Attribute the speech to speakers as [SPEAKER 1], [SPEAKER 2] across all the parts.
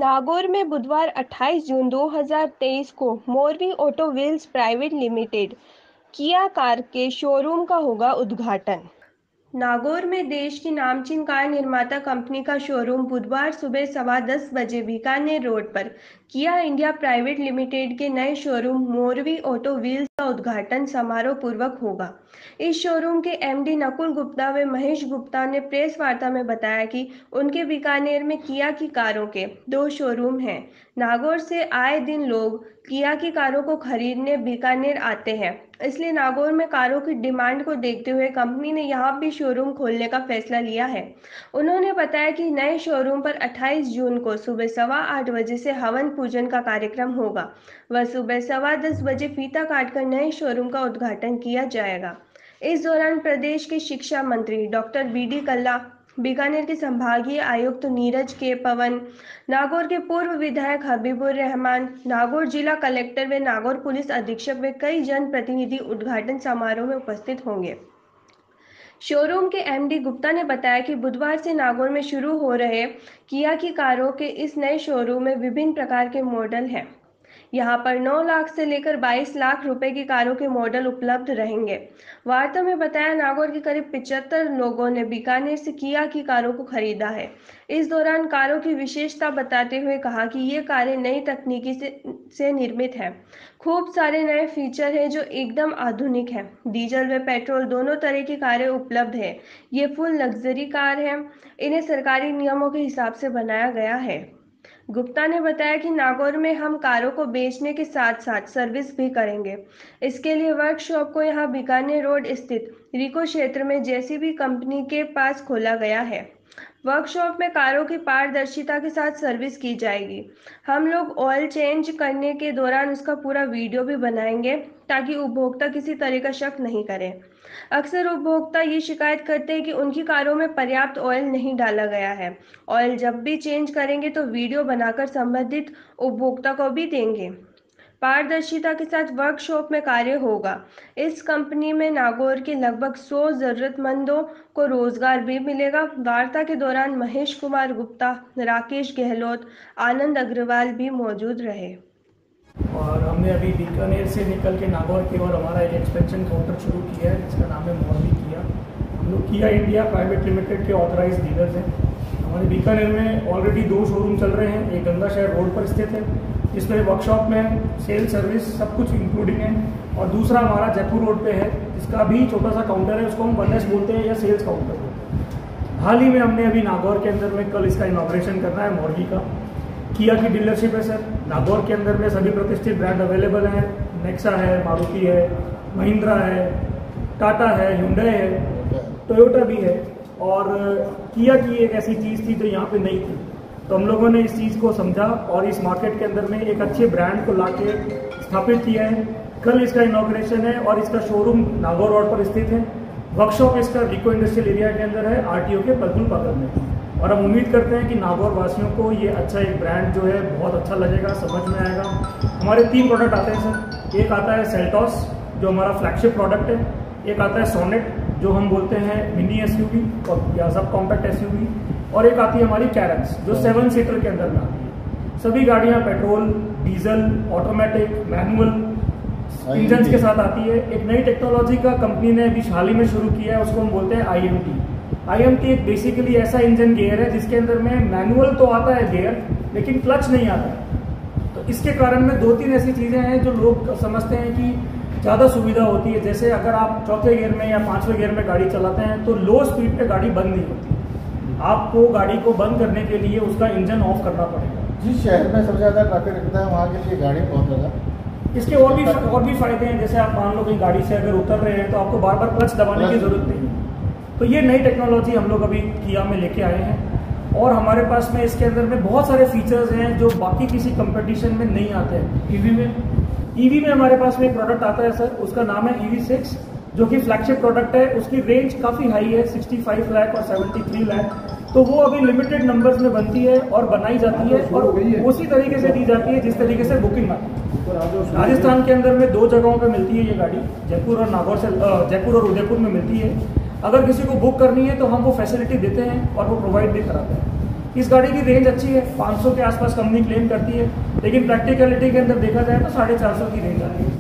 [SPEAKER 1] नागौर में बुधवार 28 जून 2023 को Morvi auto wheels private limited Kia car के शोरूम का होगा उद्घाटन। नागौर में देश की नामचीन कार निर्माता कंपनी का शोरूम बुधवार सुबह 10:15 बजे बीकानेर रोड पर किया इंडिया प्राइवेट लिमिटेड के नए शोरूम मोरवी ऑटो व्हील्स का उद्घाटन समारोह पूर्वक होगा। इस शोरूम के एमडी नकुल गुप्ता व महेश गुप्ता ने प्रेस वार्ता में बताया कि उनके बीकानेर में किया की कारों के 2 शोरूम हैं। नागौर से आए दिन लोग किया की कारों को खरीदने बीकानेर आते हैं, इसलिए नागौर में कारों की डिमांड को देखते हुए कंपनी ने यहां भी शोरूम खोलने का फैसला लिया है। उन्होंने बताया कि नए शोरूम पर 28 जून को सुबह 8:15 बजे से हवन पूजन का कार्यक्रम होगा व सुबह 10:15 बजे फीता काटकर नए शोरूम का उद्घाटन किया जाएगा। इस दौरान प्रदेश के शिक्षा मंत्री डॉक्टर BD कल्ला, बीकानेर के संभागीय आयुक्त नीरज के पवन, नागौर के पूर्व विधायक हबीबुर रहमान, नागौर जिला कलेक्टर व नागौर पुलिस अधीक्षक व कई जनप्रतिनिधि उद्घाटन समारोह में उपस्थित होंगे। शोरूम के एमडी गुप्ता ने बताया कि बुधवार से नागौर में शुरू हो रहे किया की कारों के इस नए शोरूम में विभिन्न प्रकार के मॉडल हैं। यहां पर 9 लाख से लेकर 22 लाख रुपए की कारों के मॉडल उपलब्ध रहेंगे। वार्ता में बताया नागौर के करीब 75 लोगों ने बीकानेर से किया की कारों को खरीदा है। इस दौरान कारों की विशेषता बताते हुए कहा कि ये कारें नई तकनीकी से निर्मित हैं। खूब सारे नए फीचर हैं जो एकदम आधुनिक हैं। डीजल व पेट्रोल दोनों तरह की कारें उपलब्ध है। ये फुल लग्जरी कार हैं। इन्हें सरकारी नियमों के हिसाब से बनाया गया है। गुप्ता ने बताया कि नागौर में हम कारों को बेचने के साथ साथ सर्विस भी करेंगे। इसके लिए वर्कशॉप को यहां बीकानेर रोड स्थित रिको क्षेत्र में जेसीबी कंपनी के पास खोला गया है। वर्कशॉप में कारों की पारदर्शिता के साथ सर्विस की जाएगी। हम लोग ऑयल चेंज करने के दौरान उसका पूरा वीडियो भी बनाएंगे ताकि उपभोक्ता किसी तरह का शक नहीं करे। अक्सर उपभोक्ता ये शिकायत करते हैं कि उनकी कारों में पर्याप्त ऑयल नहीं डाला गया है। ऑयल जब भी चेंज करेंगे तो वीडियो बनाकर संबंधित उपभोक्ता को भी देंगे। पारदर्शिता के साथ वर्कशॉप में कार्य होगा। इस कंपनी में नागौर के लगभग 100 जरूरतमंदों को रोजगार भी मिलेगा। वार्ता के दौरान महेश कुमार गुप्ता, राकेश गहलोत, आनंद अग्रवाल भी मौजूद रहे।
[SPEAKER 2] और हमने अभी बीकानेर से निकल के नागौर की ओर हमारा एक एक्सपेंशन काउंटर शुरू किया है, जिसका नाम है मोरवी किया। हम लोग किया इंडिया प्राइवेट लिमिटेड के ऑथराइज डीलर्स हैं। हमारे बीकानेर में ऑलरेडी 2 शोरूम चल रहे हैं। एक गंगा शहर रोड पर स्थित है, जिसमें वर्कशॉप में सेल सर्विस सब कुछ इंक्लूडिंग है, और दूसरा हमारा जयपुर रोड पे है, जिसका भी छोटा सा काउंटर है, उसको हम 1S बोलते हैं या सेल्स काउंटर बोलते हैं। हाल ही में हमने अभी नागौर के अंदर में कल इसका इनॉग्रेशन करना है मोरवी का। किया की डीलरशिप है सर। नागौर के अंदर में सभी प्रतिष्ठित ब्रांड अवेलेबल हैं। नेक्सा है, मारुति है, महिंद्रा है, टाटा है, हुंडई है, टोयोटा भी है। और किया की एक ऐसी चीज़ थी जो यहाँ पे नहीं थी, तो हम लोगों ने इस चीज़ को समझा और इस मार्केट के अंदर में एक अच्छे ब्रांड को लाके स्थापित किया है। कल इसका इनॉग्रेशन है और इसका शोरूम नागौर रोड पर स्थित है। वर्कशॉप इसका रिको इंडस्ट्रियल एरिया के अंदर है, RTO के पलपुल बगल में। और हम उम्मीद करते हैं कि नागौर वासियों को ये अच्छा एक ब्रांड जो है बहुत अच्छा लगेगा, समझ में आएगा। हमारे 3 प्रोडक्ट आते हैं सर। एक आता है सेल्टॉस, जो हमारा फ्लैगशिप प्रोडक्ट है। एक आता है सोनेट, जो हम बोलते हैं मिनी SUV और या सब कॉम्पैक्ट SUV। और एक आती है हमारी कैरेंस, जो 7 सीटर के अंदर में आती है। सभी गाड़ियाँ petrol, diesel, automatic, manual engine के साथ आती है। एक नई टेक्नोलॉजी का कंपनी ने अभी हाल ही में शुरू किया है, उसको हम बोलते हैं IMT एक बेसिकली ऐसा इंजन गियर है जिसके अंदर में मैनुअल तो आता है गियर, लेकिन क्लच नहीं आता है। तो इसके कारण में 2-3 ऐसी चीजें हैं जो लोग समझते हैं कि ज़्यादा सुविधा होती है। जैसे अगर आप 4थे गियर में या 5वें गियर में गाड़ी चलाते हैं तो लो स्पीड पे गाड़ी बंद नहीं होती। आपको गाड़ी को बंद करने के लिए उसका इंजन ऑफ करना पड़ेगा।
[SPEAKER 3] जिस शहर में सबसे ज़्यादा ट्रैफिक रहता है वहाँ के लिए गाड़ी बहुत ज़्यादा।
[SPEAKER 2] इसके और भी फायदे हैं। जैसे आप मान लो कहीं गाड़ी से अगर उतर रहे हैं तो आपको बार बार क्लच दबाने की जरूरत नहीं है। तो ये नई टेक्नोलॉजी हम लोग अभी किया में लेके आए हैं, और हमारे पास में इसके अंदर में बहुत सारे फीचर्स हैं जो बाकी किसी कंपटीशन में नहीं आते हैं। ईवी में हमारे पास में एक प्रोडक्ट आता है सर, उसका नाम है EV6, जो कि फ्लैगशिप प्रोडक्ट है। उसकी रेंज काफ़ी हाई है, 65 लाख और 73 लाख। तो वो अभी लिमिटेड नंबर्स में बनती है और बनाई जाती है और उसी तरीके से दी जाती है जिस तरीके से बुकिंग आती है। राजस्थान के अंदर में 2 जगहों पे मिलती है ये गाड़ी, जयपुर और नागौर से जयपुर और उदयपुर में मिलती है। अगर किसी को बुक करनी है तो हम वो फैसिलिटी देते हैं और वो प्रोवाइड भी कराते हैं। इस गाड़ी की रेंज अच्छी है, 500 के आसपास कंपनी क्लेम करती है, लेकिन प्रैक्टिकलिटी के अंदर देखा जाए तो 450 की रेंज आती है।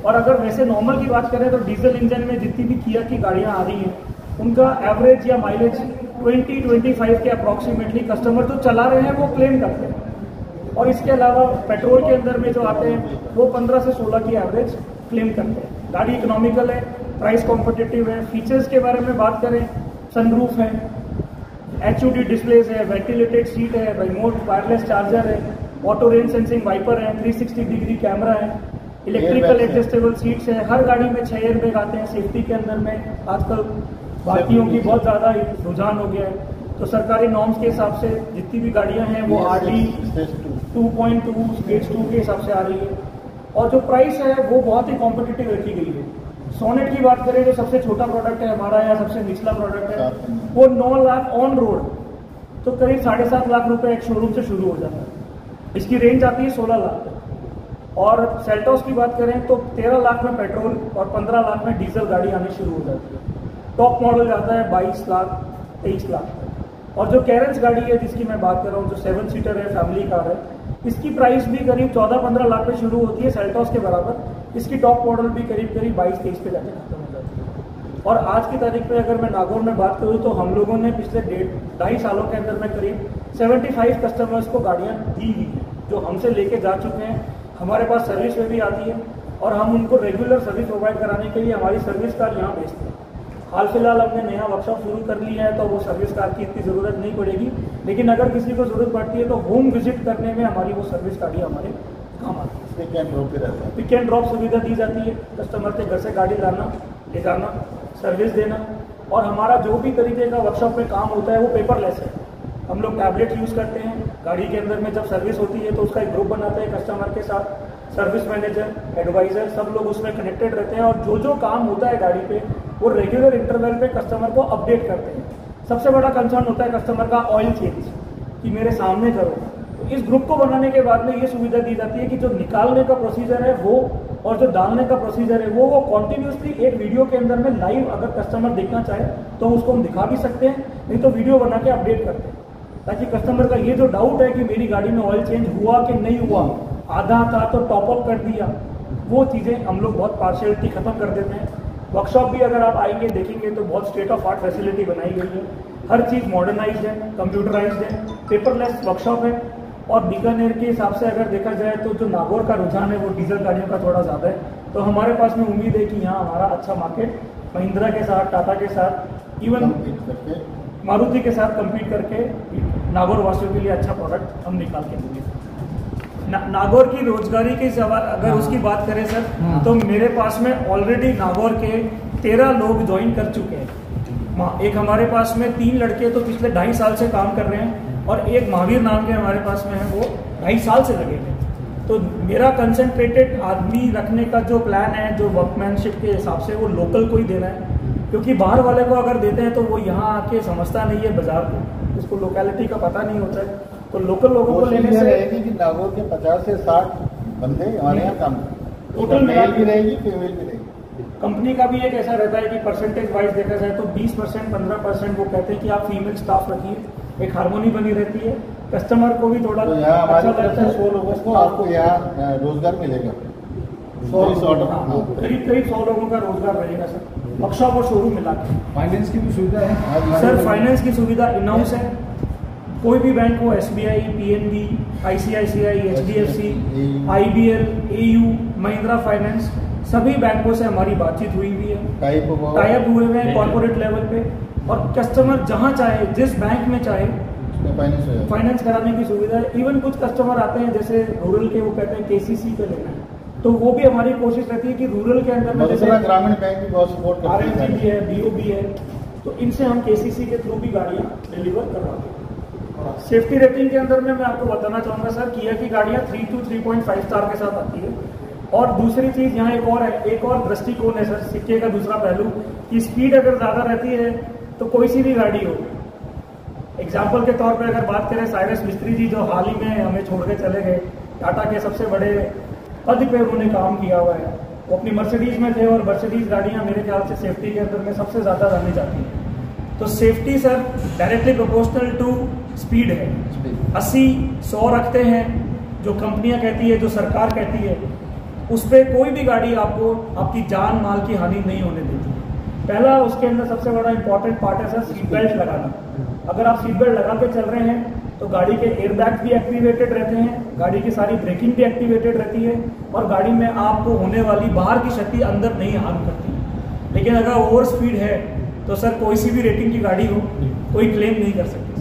[SPEAKER 2] और अगर वैसे नॉर्मल की बात करें तो डीजल इंजन में जितनी भी किया की गाड़ियाँ आ रही हैं उनका एवरेज या माइलेज 20-25 के अप्रॉक्सीमेटली कस्टमर जो चला रहे हैं वो क्लेम करते हैं। और इसके अलावा पेट्रोल के अंदर में जो आते हैं वो 15 से 16 की एवरेज क्लेम करते हैं। गाड़ी इकोनॉमिकल है, प्राइस कॉम्पिटिटिव है। फीचर्स के बारे में बात करें, सनरूफ है, HUD डिस्प्लेज है, वेंटिलेटेड सीट है, रिमोट वायरलेस चार्जर है, ऑटो रेन सेंसिंग वाइपर है, 360 डिग्री कैमरा है, इलेक्ट्रिकल एडजस्टेबल सीट्स है। हर गाड़ी में 6 एयर बैग आते हैं। सेफ्टी के अंदर में आजकल भारतीयों की बहुत ज़्यादा रुझान हो गया है, तो सरकारी नॉर्म्स के हिसाब से जितनी भी गाड़ियां हैं वो RD 2.2 स्टेज 2 के हिसाब से आ रही है। और जो प्राइस है वो बहुत ही कॉम्पिटिटिव रखी गई है। सोनेट की बात करें जो सबसे छोटा प्रोडक्ट है हमारा या सबसे निचला प्रोडक्ट है वो 9 लाख ऑन रोड, तो करीब 7.5 लाख रुपए एक शोरूम से शुरू हो जाता है। इसकी रेंज आती है 16 लाख तक। और सेल्टॉस की बात करें तो 13 लाख में पेट्रोल और 15 लाख में डीजल गाड़ी आनी शुरू हो जाती है। टॉप मॉडल जाता है 22 लाख 23 लाख तक। और जो कैरेंस गाड़ी है जिसकी मैं बात कर रहा हूँ, जो 7 सीटर है, फैमिली कार है, इसकी प्राइस भी करीब 14-15 लाख पे शुरू होती है सेल्टॉस के बराबर। इसकी टॉप मॉडल भी करीब 22-23 पे जाके खत्म हो जाती है। और आज की तारीख पे अगर मैं नागौर में बात करूँ तो हम लोगों ने पिछले 1.5 सालों के अंदर में करीब 75 कस्टमर्स को गाड़ियाँ दी हुई हैं जो हमसे लेके जा चुके हैं। हमारे पास सर्विस में भी आती है और हम उनको रेगुलर सर्विस प्रोवाइड कराने के लिए हमारी सर्विस कार यहाँ भेजते हैं। हाल फिलहाल हमने नया वर्कशॉप शुरू कर लिया है तो वो सर्विस कार की इतनी ज़रूरत नहीं पड़ेगी, लेकिन अगर किसी को ज़रूरत पड़ती है तो होम विजिट करने में हमारी वो सर्विस गाड़ी हमारे काम आती है।
[SPEAKER 3] पिक एंड ड्रॉप भी रहता है।
[SPEAKER 2] पिक एंड ड्रॉप सुविधा दी जाती है, कस्टमर के घर से गाड़ी लाना, ले जाना, सर्विस देना। और हमारा जो भी तरीके का वर्कशॉप में काम होता है वो पेपरलेस है। हम लोग टैबलेट यूज़ करते हैं। गाड़ी के अंदर में जब सर्विस होती है तो उसका एक ग्रुप बनाते हैं कस्टमर के साथ, सर्विस मैनेजर, एडवाइज़र, सब लोग उसमें कनेक्टेड रहते हैं और जो जो काम होता है गाड़ी पे वो रेगुलर इंटरवल पे कस्टमर को अपडेट करते हैं। सबसे बड़ा कंसर्न होता है कस्टमर का ऑयल चेंज, कि मेरे सामने करो। तो इस ग्रुप को बनाने के बाद में ये सुविधा दी जाती है कि जो निकालने का प्रोसीजर है वो और जो डालने का प्रोसीजर है वो कॉन्टिन्यूसली एक वीडियो के अंदर में लाइव अगर कस्टमर देखना चाहे तो उसको हम दिखा भी सकते हैं, नहीं तो वीडियो बना के अपडेट करते हैं, ताकि कस्टमर का ये जो डाउट है कि मेरी गाड़ी में ऑयल चेंज हुआ कि नहीं हुआ, आधा था तो टॉपअप कर दिया, वो चीज़ें हम लोग बहुत पार्शियलिटी खत्म कर देते हैं। वर्कशॉप भी अगर आप आएंगे देखेंगे तो बहुत स्टेट ऑफ आर्ट फैसिलिटी बनाई गई है। हर चीज़ मॉडर्नाइज्ड है, कंप्यूटराइज्ड है, पेपरलेस वर्कशॉप है। और बीकानेर के हिसाब से अगर देखा जाए तो जो नागौर का रुझान है वो डीजल गाड़ियों का थोड़ा ज़्यादा है, तो हमारे पास में उम्मीद है कि यहाँ हमारा अच्छा मार्केट महिंद्रा के साथ, टाटा के साथ, इवन मारुति के साथ कम्पीट करके नागौर वासियों के लिए अच्छा प्रोडक्ट हम निकाल के देंगे। नागौर की रोजगारी के सवाल अगर उसकी बात करें सर, तो मेरे पास में ऑलरेडी नागौर के 13 लोग ज्वाइन कर चुके हैं। एक हमारे पास में 3 लड़के तो पिछले 2.5 साल से काम कर रहे हैं और एक महावीर नाम के हमारे पास में है, वो 2.5 साल से लगे हैं। तो मेरा कंसंट्रेटेड आदमी रखने का जो प्लान है, जो वर्कमैनशिप के हिसाब से, वो लोकल को ही देना है, क्योंकि बाहर वाले को अगर देते हैं तो वो यहाँ आके समझता नहीं है बाजार को, उसको लोकेलिटी का पता नहीं होता है। तो लोकल लोगों को लेने से
[SPEAKER 3] रहेगी कि नागौर के 50 से 60 बंदे हमारे यहाँ काम
[SPEAKER 2] टोटल
[SPEAKER 3] मेल भी रहेगी, फीमेल भी रहेगी।
[SPEAKER 2] कंपनी का भी एक ऐसा रहता है कि परसेंटेज वाइज देखा जाए तो 20%, 15% वो कहते हैं कि आप फीमेल स्टाफ रखिए, एक हार्मोनी बनी रहती है, कस्टमर को भी थोड़ा
[SPEAKER 3] तो यहाँ हमारे
[SPEAKER 2] अच्छा लगता है।
[SPEAKER 3] 100 लोगों को आपको यहाँ रोजगार मिलेगा,
[SPEAKER 2] करीब 100 लोगों का रोजगार रहेगा सर, वर्कशॉप और शोरूम मिला के।
[SPEAKER 4] फाइनेंस की भी सुविधा है
[SPEAKER 2] सर, फाइनेंस की सुविधा इन हाउस है। कोई भी बैंक हो, SBI, PNB, ICICI, HDFC, IBL, AU, Mahindra finance, सभी बैंकों से हमारी बातचीत हुई है, टाई अप हुए हुए हैं कॉर्पोरेट लेवल पे। और कस्टमर जहां चाहे, जिस बैंक में चाहे, फाइनेंस कराने की सुविधा है। इवन कुछ कस्टमर आते हैं जैसे रूरल के, वो कहते हैं KCC पे लेना है, तो वो भी हमारी कोशिश रहती है कि रूरल के अंदर में जैसे
[SPEAKER 3] ग्रामीण बैंक भी बहुत सपोर्ट करते हैं,
[SPEAKER 2] RNG भी है, BOB है, तो इनसे हम KCC के थ्रू भी गाड़ियाँ डिलीवर करवाते हैं। सेफ्टी रेटिंग के अंदर में मैं आपको बताना चाहूँगा सर, किया की गाड़ियाँ 3 to 3.5 स्टार के साथ आती है। और दूसरी चीज़ यहाँ एक और दृष्टिकोण है सर, सिक्के का दूसरा पहलू, कि स्पीड अगर ज़्यादा रहती है तो कोई सी भी गाड़ी हो, एग्जाम्पल के तौर पे अगर बात करें, साइरस मिस्त्री जी जो हाल ही में हमें छोड़ के चले गए, टाटा के सबसे बड़े पद पे उन्होंने काम किया हुआ है, वो अपनी मर्सिडीज में थे और मर्सिडीज गाड़ियाँ मेरे ख्याल से सेफ्टी के अंदर में सबसे ज़्यादा जानी जाती हैं। तो safety sir directly proportional to speed है। 80-100 रखते हैं जो कंपनियां कहती है, जो सरकार कहती है, उस पर कोई भी गाड़ी आपको आपकी जान माल की हानि नहीं होने देती। पहला उसके अंदर सबसे बड़ा इंपॉर्टेंट पार्ट है सर सीट बेल्ट लगाना। अगर आप सीट बेल्ट लगा के चल रहे हैं तो गाड़ी के एयरबैग भी एक्टिवेटेड रहते हैं, गाड़ी की सारी ब्रेकिंग भी एक्टिवेटेड रहती है और गाड़ी में आपको होने वाली बाहर की क्षति अंदर नहीं हार्म करती। लेकिन अगर ओवर स्पीड है तो सर कोई सी भी रेटिंग की गाड़ी हो कोई क्लेम नहीं कर सकती।